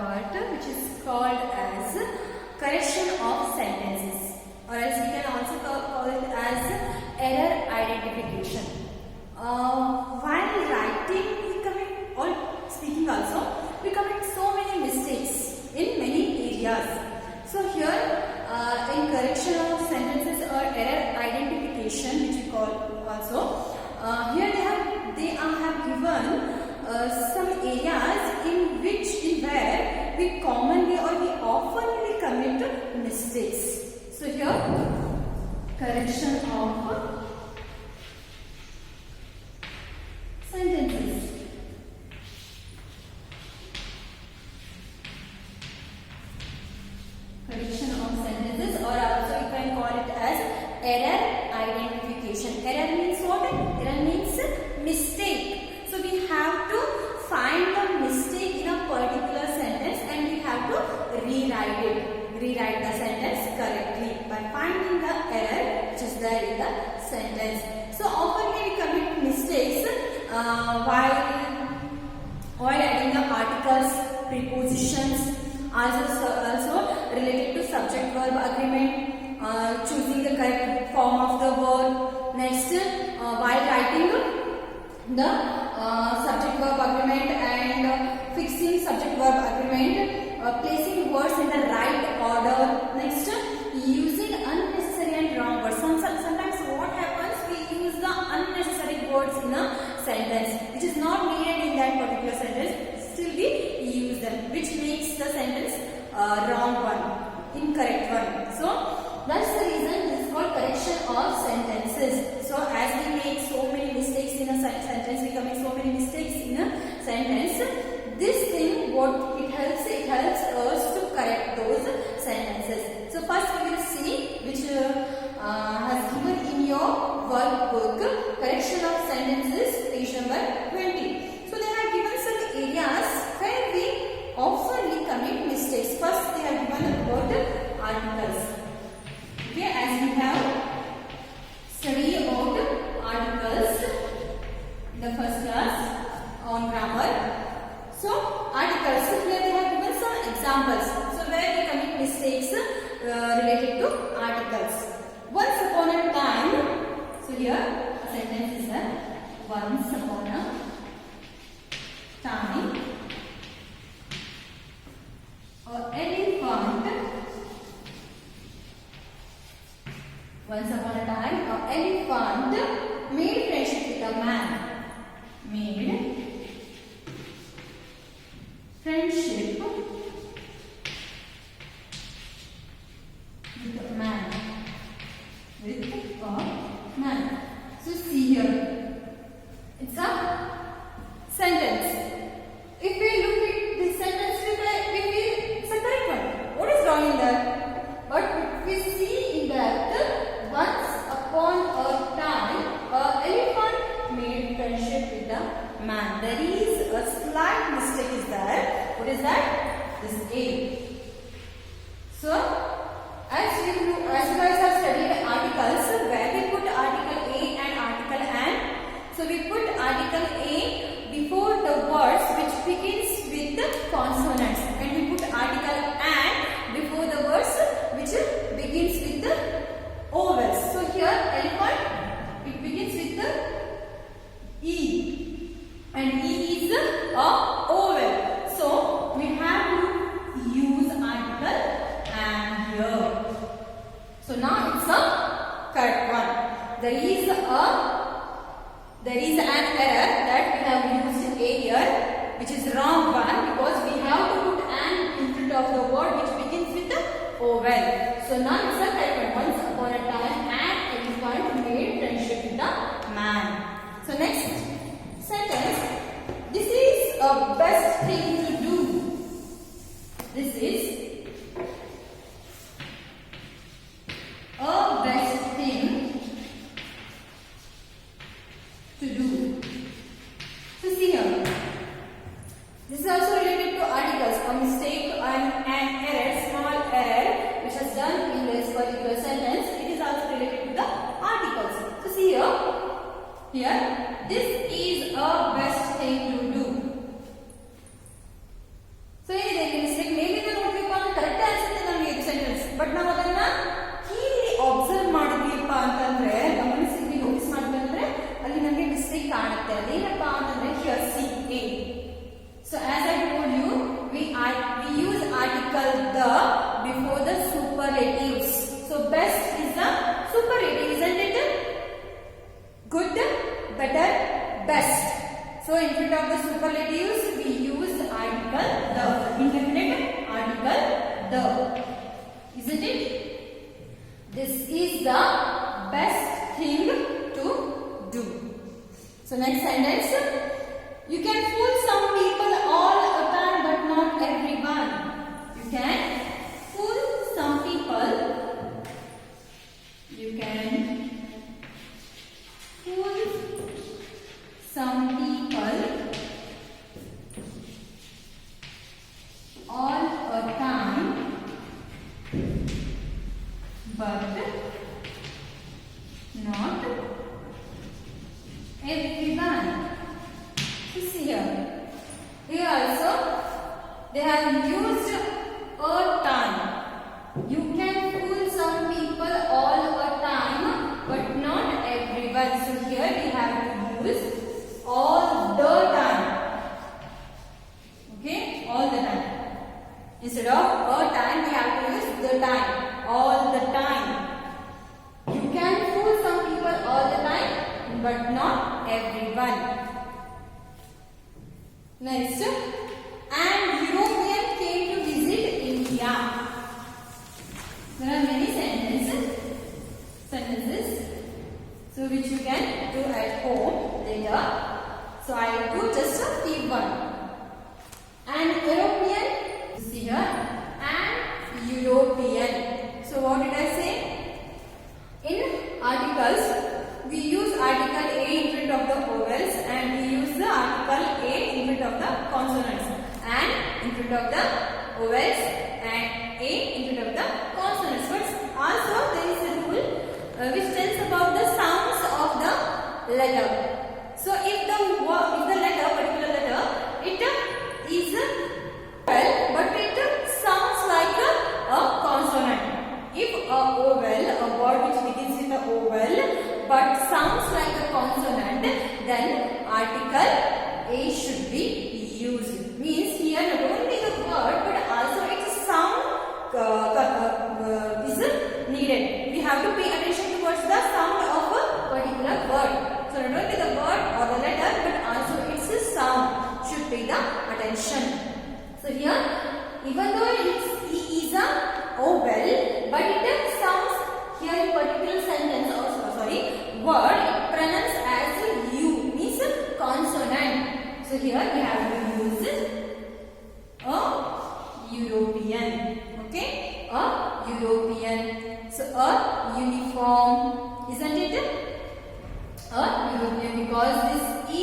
part which is called as correction of sentences, or else we can also call it as error identification. While writing we commit, or speaking also, we commit so many mistakes in many areas. So here in correction of sentences or error identification, which we call also, here they have given some areas where we commonly or we oftenly commit mistakes. So here correction of sentences. Correction of sentences, or also you can call it as error identification. Error means what? Error means mistake. So we have to find the mistake in a particular sentence and we have to rewrite the sentence correctly by finding the error which is there in the sentence. So often we commit mistakes while adding the articles, prepositions, also related to subject verb agreement, choosing the correct form of the verb. Next, while writing the subject verb agreement and fixing subject verb agreement, placing words in the right order. Next, using unnecessary and wrong words. Sometimes what happens, we use the unnecessary words in a sentence which is not needed in that particular sentence, still we use them, which makes the sentence wrong one, incorrect one. So that's the reason this is called correction of sentences. So as we make so many mistakes in a sentence, we commit so many mistakes in a sentence, this thing what it helps us to correct those sentences. So first we will see which has given in your workbook, correction of sentences, page number 20. So they have given some areas where we often commit mistakes. First they have given about articles. Okay, as we have studied about articles in the first class on grammar. So articles, here they have given some examples. So where we commit mistakes related to articles. Once upon a time, so here a sentence is there. Once upon a time, an elephant. Once upon a time, an elephant made friendship with a man. Made friendship with a man. So see here, it's a sentence. If we look at this sentence, we feel it's a correct one. What is wrong in that? But we see in that once upon a time, an elephant made friendship with a man. There is a slight mistake is there. What is that? This A. So as you guys have studied articles, where we put article A and article an. So we put article A before the words which begins with the consonants, and we put article an before the words which begins with the vowels. So here elephant, it begins with the E, and E is a vowel. So we have to use article and here. So now it's a correct one. There is an error that we have used A here, which is wrong one, because we have to put an in front of the word which begins with the vowel. So now it's a correct one. Once upon a time, an elephant made friendship with a man. So next sentence. This is a best thing to do. This is a best thing to do. So see here. This is also related to articles. A mistake and an error, small error, which is done in this particular sentence. It is also related to the articles. So see here. Here, this is a best thing to do. So here they can say the before the superlatives. So best is the superlative, isn't it? Good, better, best. So in front of the superlatives we use article the, indefinite article the, isn't it? This is the best thing to do. So next sentence. You can fool some people all the time but not everyone. You can fool some people. You can fool some people all the time but not everyone. See here. Here also they have used a time. You can fool some people all the time but not everyone. So here we have to use all the time. Okay? All the time. Instead of a time we have to use the time. All the time. You can fool some people all the time but not everyone. Next, and European came to visit India. There are many sentences, so which you can do at home later. So I will do just a few one. And European, see here, and European. So what did I say? In articles, we use article A in front of the vowels and we use the article A in front of the consonants, and in front of the vowels and A in front of the consonants. But also there is a rule which tells about the sounds of the letter. So if the letter, particular letter, it is well, but it sounds like a consonant. If a vowel, a word which begins with a vowel but sounds like a consonant, then article A should be used. Means here not only the word but also its sound is needed. We have to pay attention towards the sound of a particular word. So not only the word or the letter but also its sound should pay the attention. So here, even though it is a vowel, but it sounds here in particular sentence or word it pronounced as U, means consonant. So here we have to use a European. Okay, a European. So a uniform, isn't it? A European, because this E,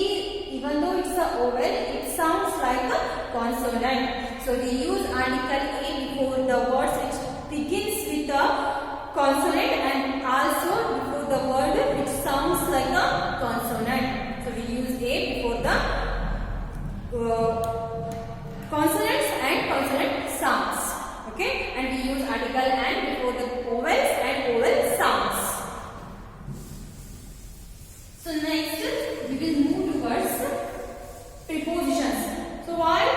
even though it's a vowel, it sounds like a consonant. So we use article A before the words which begins with a consonant and also before the word which sounds like a consonant. So we use A before the consonants and consonant sounds. Okay, and we use article and before the vowels and vowel sounds. So next we will move towards prepositions. So while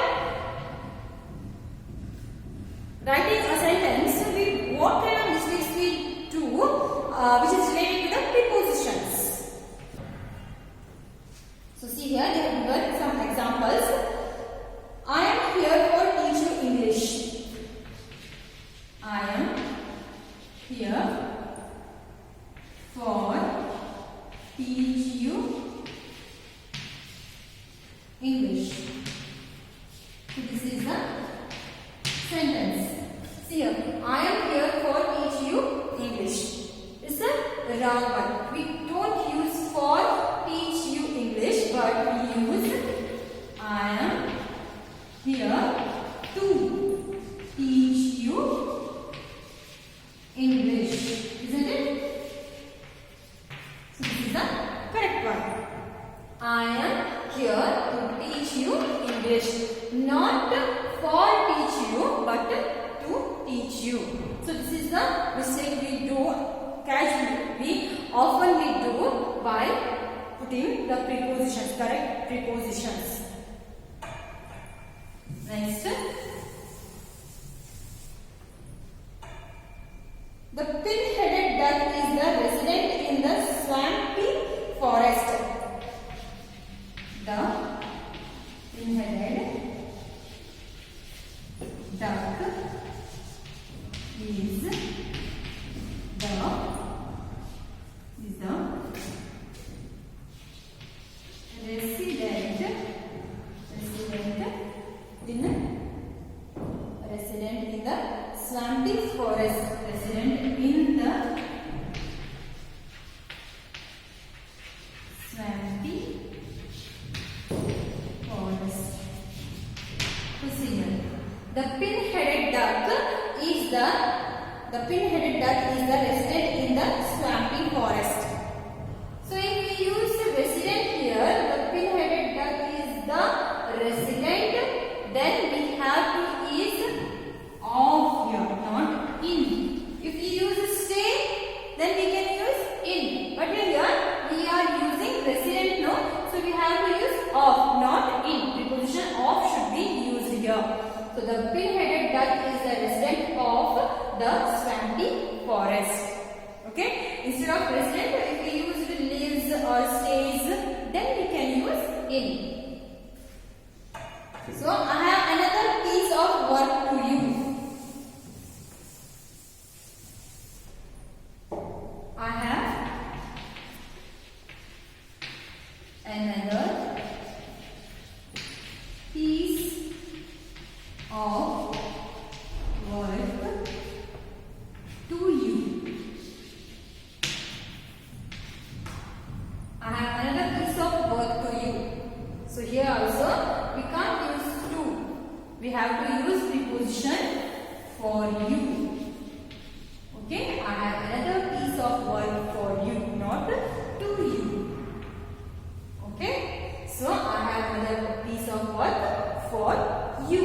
writing a sentence, what kind of mistakes we do which is related to the prepositions. So see here they have given some examples. I am here for teach you English. I am here for teach you English. So this is the sentence. See here, I am here for teach you English. It's the wrong one. We don't use for teach you English, but we use I am here to teach you English. Isn't it? So this is the correct one. I am here to teach you English. Not for teach you, but to teach you. So this is the mistake we do casually. We often do by putting the prepositions, correct prepositions. Next. duck is the resident in the swampy forest. Resident in the swampy forest. So see here, the pin-headed duck is the resident in the swampy forest. So if we use the resident here, the pin-headed duck is the resident, then we have to use of here, not in. If we use stay, then we can use in. But here we are using resident, no? So we have to use of, not in. Preposition of should be used here. So the pin-headed duck is the resident of the swampy forest. Okay? Instead of resident, if we use lives or stays, then we can use in. So I have another piece of work to you. I have another piece of work to you. I have another piece of work to you. So here also we can't use to. We have to use preposition for you. Okay, I have another piece of work for you, not to you. Okay, so I have another piece of work for you.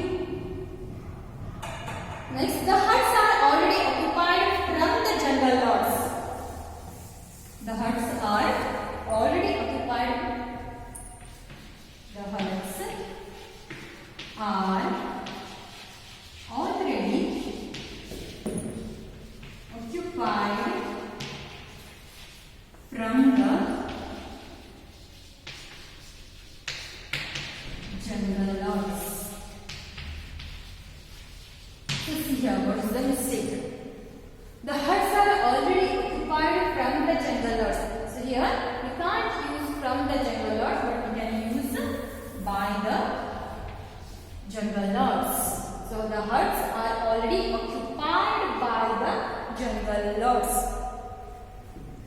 Next, the huts are already occupied from the jungle lords. The huts are already occupied. The huts are already occupied from the jungle lords. So see here, what is the mistake? The huts are already occupied from the jungle lords. So here we can't use from the jungle lords, but we can use by the jungle lords. So the huts are already occupied by the jungle lords.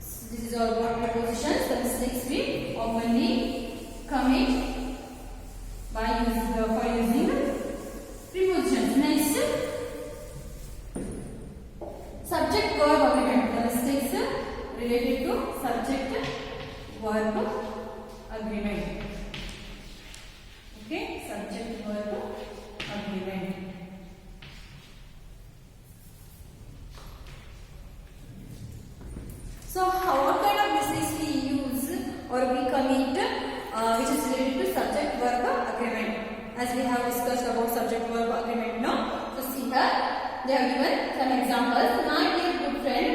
So this is all about prepositions. The mistakes we commonly commit by using prepositions. Next, subject verb agreement. The mistakes related to subject verb agreement. Okay, subject verb agreement. So what kind of mistakes we use or we commit which is related to subject verb agreement? As we have discussed about subject verb agreement now. So see here, they have given some examples. My dear good friend,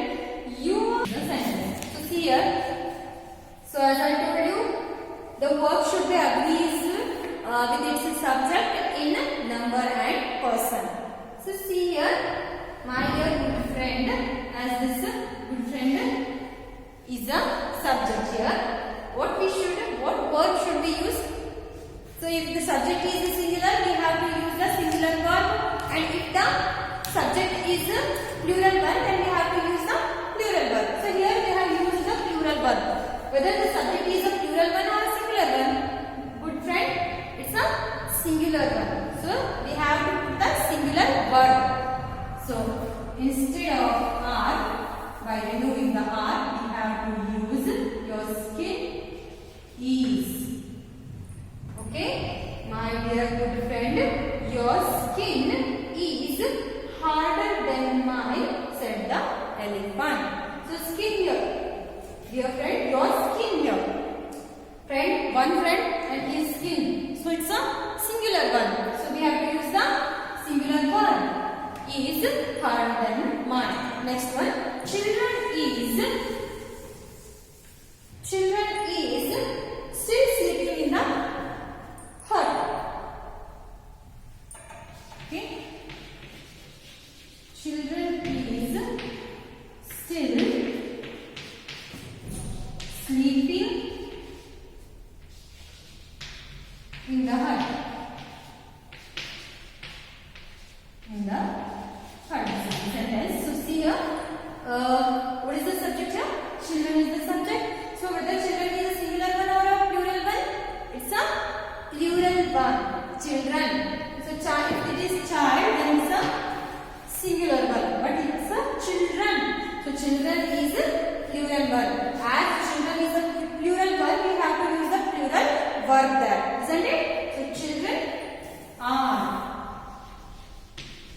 you are the sentence. So see here. So as I told you, the verb should be agrees with its subject in number and person. So see here, my dear good friend, as this good friend is a subject here. What verb should we use? So if the subject is singular, we have to use the singular verb, and if the subject is plural one, then we have to use the plural verb. So here we have used the plural verb. Whether the subject is a plural one or a singular one, good friend, it's a singular one. So we have to put the singular verb. So instead of are, by removing the are, we have to use your skin is. Okay, my dear good friend, your skin is harder than mine, said the elephant. So skin here, dear friend, your skin here. Friend, one friend and his skin. So it's a singular one. So we have to use the singular verb. Is harder than mine. Next one, children is still sleeping in the hut. Okay. What is the subject here? Children is the subject. So whether children is a singular one or a plural one? It's a plural one. Children. So child, if it is child, then it's a singular one. But it's a children. So children is a plural one. As children is a plural one, we have to use the plural verb there, isn't it? So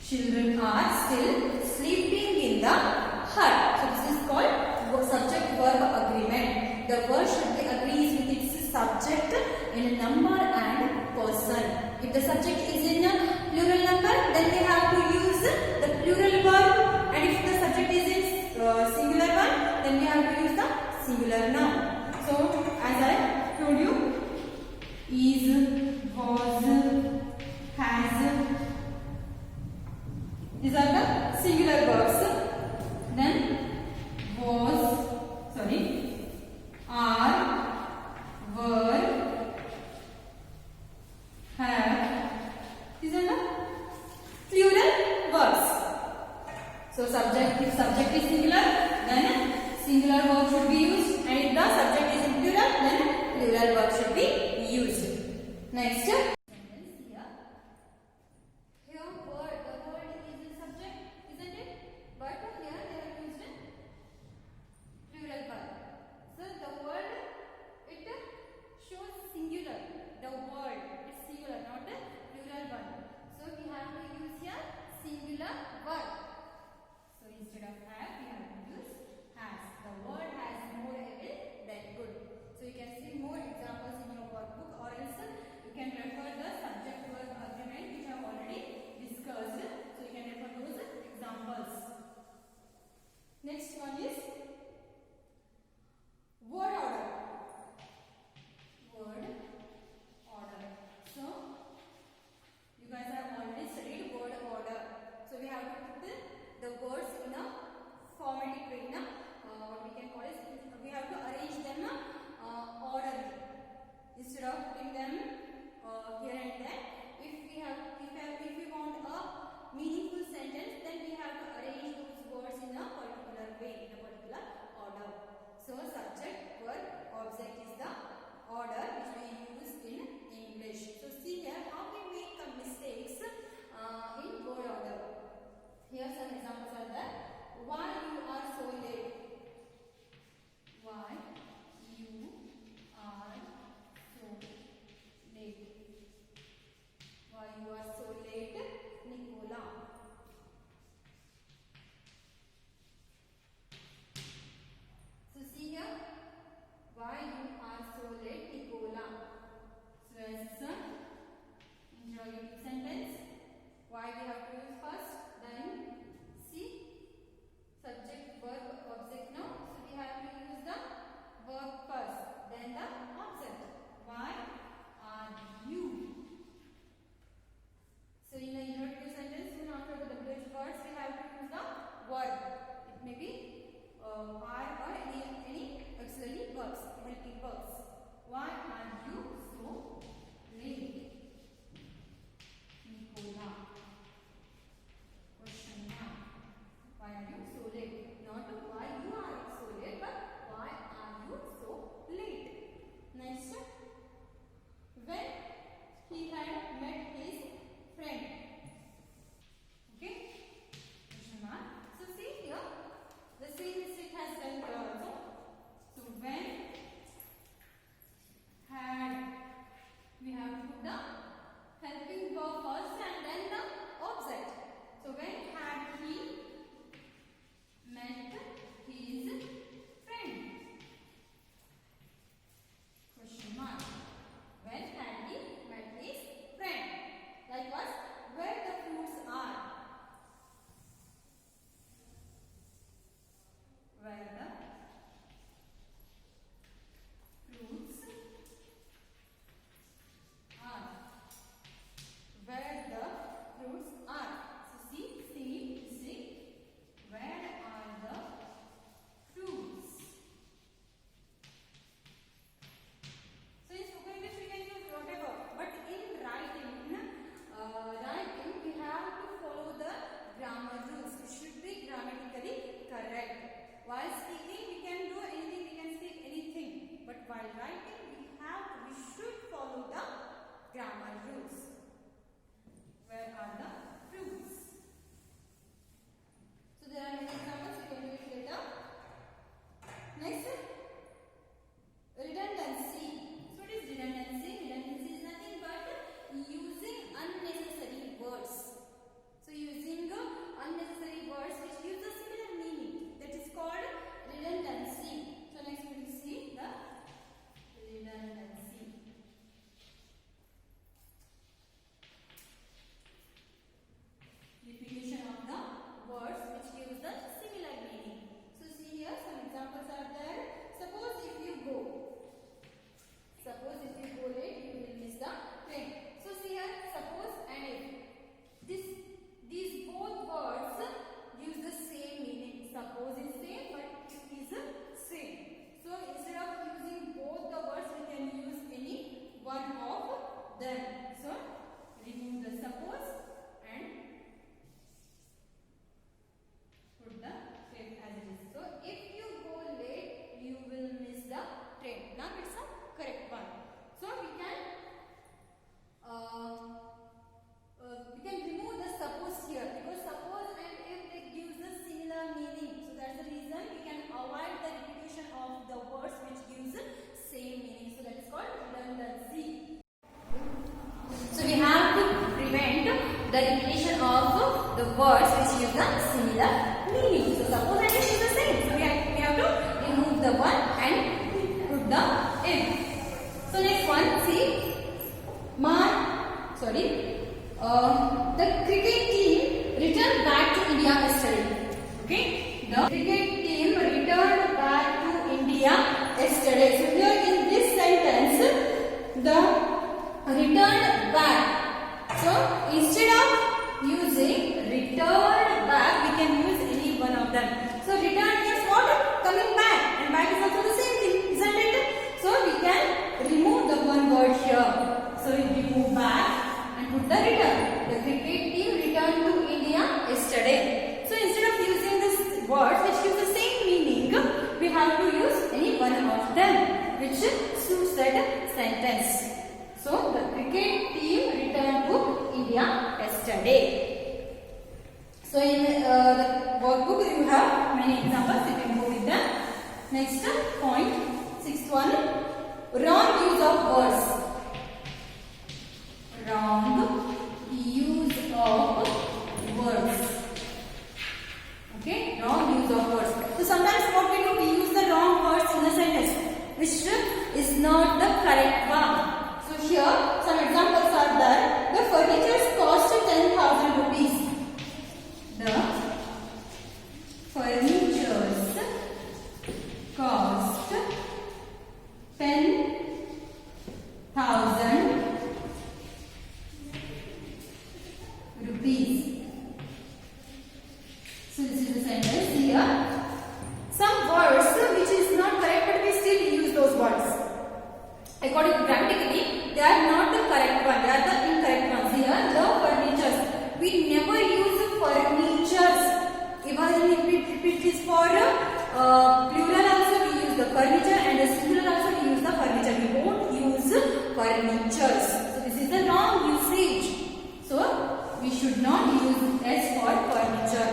children are still sleeping in the hut. So this is called subject verb agreement. The word should be agrees with its subject in number and person. If the subject is in a plural number, then we have to use the plural verb, and if the subject is in singular one, then we have to use the singular noun. So as I told you, is, was, has, these are the singular verbs. Then was, are, were, have, these are the plural verbs. So subject, if subject is singular, then singular verb should be used, and if the subject is in plural, then plural verb should be used. Next sentence here. Here word, the word is the subject, isn't it? But here they have used plural verb. So the word, it shows singular. The word is singular, not a plural one. So we have to use here singular verb. So instead of have, we have to use has. The word has more evil than good. So you can see more examples in your workbook, or else you can refer words which use the similar meaning. So suppose and if is the same. So we have to remove the one and put the if. So next one, see. The cricket team returned back to India yesterday. Okay. The cricket team returned back to India yesterday. So here in this sentence, the returned back. So instead of using returned back, we can use any one of them. So return means what? Coming back, and back is also the same thing, isn't it? So we can remove the one word here. So we remove back and put the return. The cricket team returned to India yesterday. So instead of using this word which gives the same meaning, we have to use any one of them which suits that sentence. So the cricket team returned to India yesterday. So in the workbook you have many examples, you can go with them. Next point, sixth one, wrong use of words. Wrong use of words. Okay, wrong use of words. So sometimes what we do, we use the wrong words in the sentence, which is not the correct one. So here some examples are there. The furniture cost 10,000 rupees. The furnitures cost 10,000 rupees. So this is the sentence here. Some words which is not correct, but we still use those words. According to grammatically, they are not the correct one. They are the incorrect ones. Here, the furnitures. We never use furnitures. Even if it is for plural also we use the furniture, and the singular also we use the furniture. We won't use furnitures. So this is the wrong usage. So we should not use S for furniture.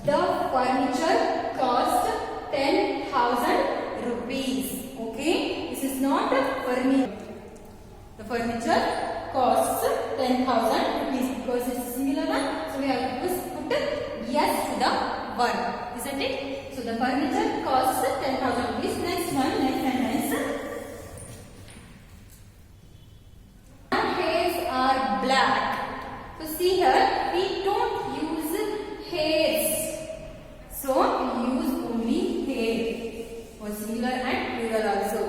The furniture cost 10,000 rupees. Okay, this is not furniture. The furniture costs 10,000 rupees because it's a singular one. So we have to put yes to the verb, isn't it? So the furniture costs 10,000 rupees. Next one, next sentence. My hairs are black. So see here, we don't use hairs. So we use only hair for singular and plural also.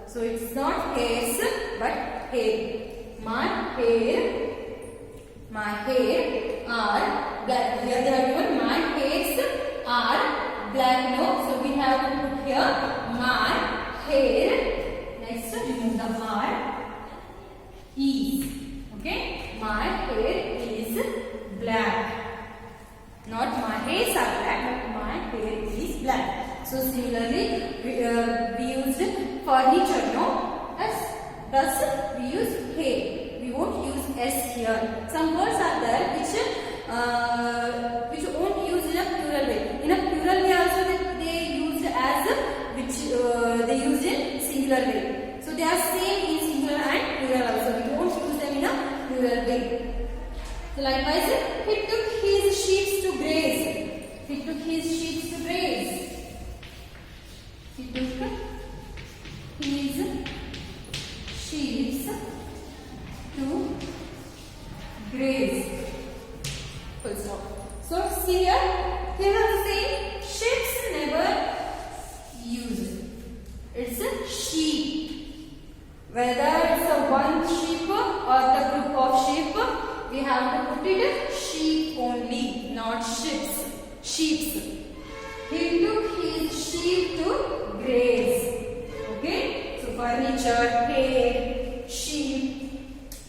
So it's not hairs but hair. My hair are black. Here they have given my hairs are black. No, so we have to put here my hair. Next, remove the R. Is. Okay, my hair is black. Not my hairs are black, but my hair is black. So similarly, we used furniture, no? Thus we use hair. We won't use S here. Some words are there which won't use in a plural way. In a plural way also they used as which they used in singular way. So they are same in singular and plural also. We won't use them in a plural way. So likewise, he took his sheep to graze. He took his sheep to graze. He took his sheep to graze. Full stop. So see here are saying sheep never used. It's a sheep. Whether it's a one sheep or the group of sheep, we have to put it sheep only, not ships. Sheep. He took his sheep to graze. Okay? So furniture, hair, sheep.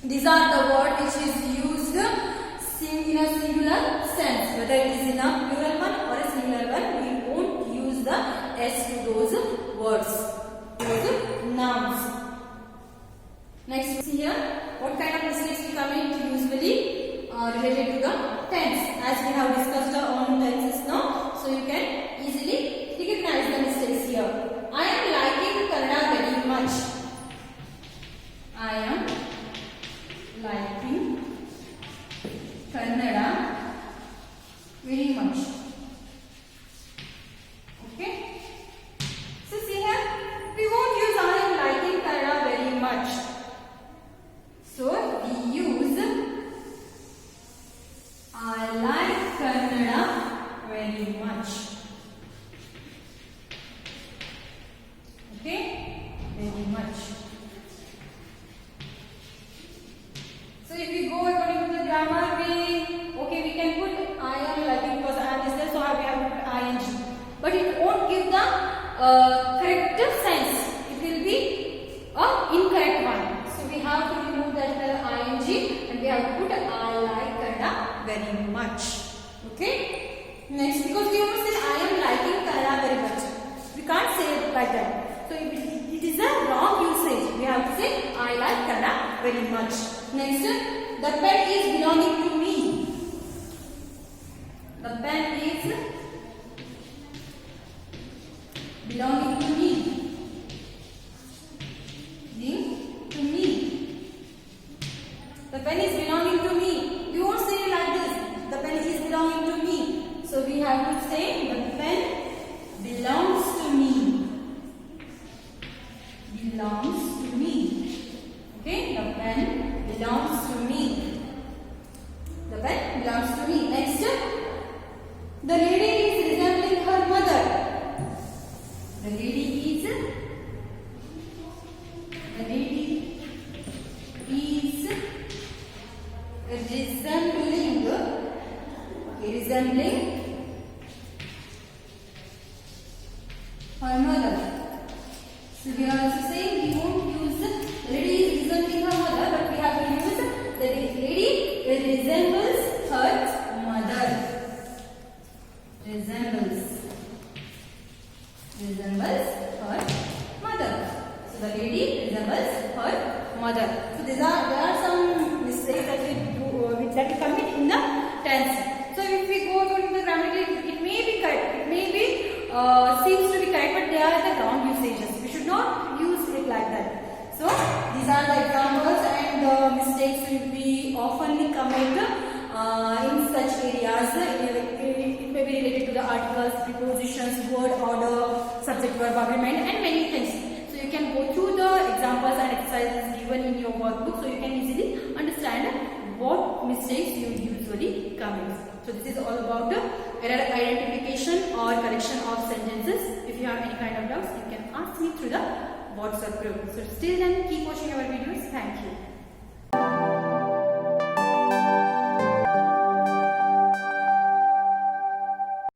These are the words which is used in a singular sense. Whether it is in a plural one or a singular one, we won't use the S to those words. Those nouns. Next here, what kind of mistakes we commit usually related to the tense. As we have discussed on tenses now, so you can easily recognize the mistakes here. I am liking Kannada very much. I am liking Kannada very much. Okay. So see here, we won't use I am liking Kannada very much. So we use I like Kannada very much. Okay, very much. So if we go according to the grammar way, okay, we can put I am liking because I am is there, so we have to put ing. But it won't give the corrective sense. It will be a incorrect one. So we have to remove that ing and we have to put I like Kannada very much. Okay. Next, because we always say I am liking Kannada very much. We can't say it like that. So it is a wrong usage. We have to say I like Kannada very much. Next, the pen is belonging to me. The pen is belonging to me. To me. The pen is belonging to me. You won't say it like this. The pen is belonging to me. So we have to say the pen belongs to me. Belongs to me. Okay, the pen belongs to me. The pen belongs to me. Next, the lady is resembling her mother. The lady is resembling her mother. So we are also saying we won't use the lady is resembling her mother, but we have to use the lady resembles her mother. Resembles her mother. So the lady resembles her mother. So there are some mistakes that we do that we commit in the tense. So if we go according to the grammatical, it may be correct. It may be seems to be correct, but they are the wrong usages. We should not use it like that. So these are the examples and the mistakes we often commit in such areas. It may be related to the articles, prepositions, word order, subject verb agreement, and many things. So you can go through the examples and exercises given in your workbook, so you can easily understand what mistakes you usually commit. So this is all about the error identification or correction of sentences. If you have any kind of doubts, you can ask me through the WhatsApp group. So till then, keep watching our videos. Thank you.